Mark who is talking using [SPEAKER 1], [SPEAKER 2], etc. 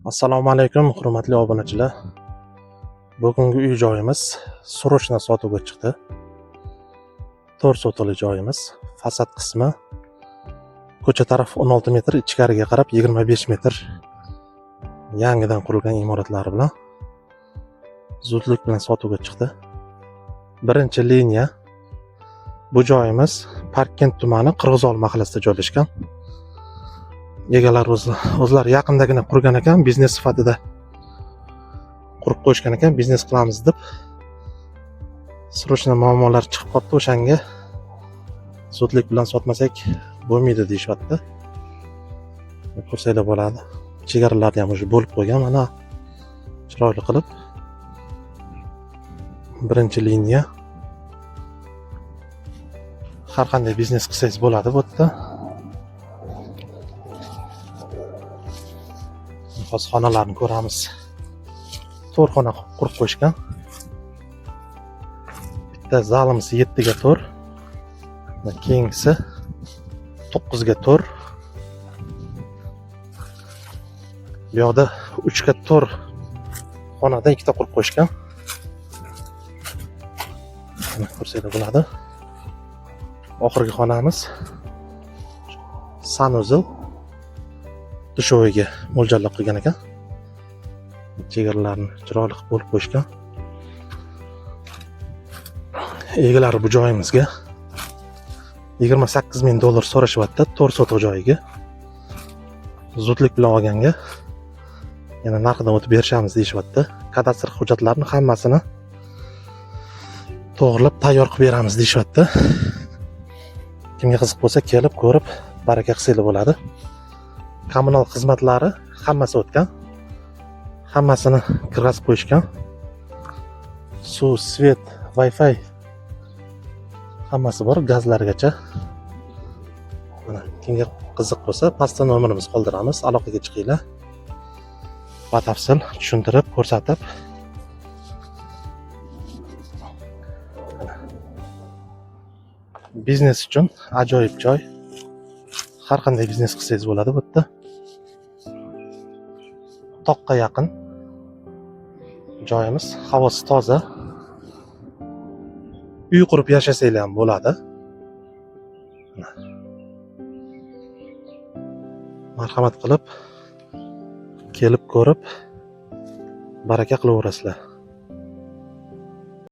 [SPEAKER 1] Assalomu alaykum, hurmatli obunachilar. Bugungi uy joyimiz srochna sotuvga chiqdi. 4 sotili joyimiz. Fasad qismi ko'cha taraf 16 metr, ichkariga qarab 25 metr. Yangidan qurilgan imoratlari bilan zudlik bilan sotuvga chiqdi. Birinchi liniya. Bu joyimiz Parkkent tumani Qirg'izol mahallasida joylashgan. Egalar o'zlari yaqindagina qurgan ekan, biznes sifatida qurib qo'yishgan ekan, biznes qilamiz deb. Srochna muammolar chiqib qoldi, o'shanga zudlik bilan sotmasak bo'lmaydi deyishyapti. Ko'rsanglar bo'ladi. Chegaralarni ham o'sha bo'lib qo'ygan, mana chiroyli qilib. Birinchi liniya. Har qanday biznes qilsangiz bo'ladi bu yerda. Hozir xonalarni ko'ramiz. 4 xona qurib qo'yishgan. Bitta zalimiz 7 ga 4. Keyingisi 9 ga 4. Bu yoqda 3 ga 4 xonadan ikkita qurib qo'yishgan. Mana ko'rsanglar bo'ladi. Oxirgi xonamiz sanuzil dushoviga mo'ljallab qilgan ekan. Chegaralarni chiroyli qilib bo'lib qo'yishgan. Egalari bu joyimizga $28,000 so'rashyapti 4 sotuq joyiga. Zudlik bilan olganga yana narxidan o'tib berishamiz deyishyapti. Kadastr hujjatlarini hammasini to'g'rilab tayyor qilib beramiz deyishyapti. Kimga qiziq bo'lsa kelib ko'rib baraka qilsanglar bo'ladi. Kommunal xizmatlari hammasi o'tgan. Hammasini kirgazib qo'yishgan. Suv, svet, Wi-Fi hammasi bor, gazlargacha. Mana kimga qiziq bo'lsa, pastda nomerimizni qoldiramiz, aloqaga chiqinglar. Batafsil tushuntirib, ko'rsatib. Biznes uchun ajoyib joy. Har qanday biznes qilsangiz bo'ladi bu yerda. Toqqa yaqin joyimiz, havosi toza. Uy qurib yashasanglar ham bo'ladi. Marhamat qilib kelib ko'rib baraka qilaverasizlar.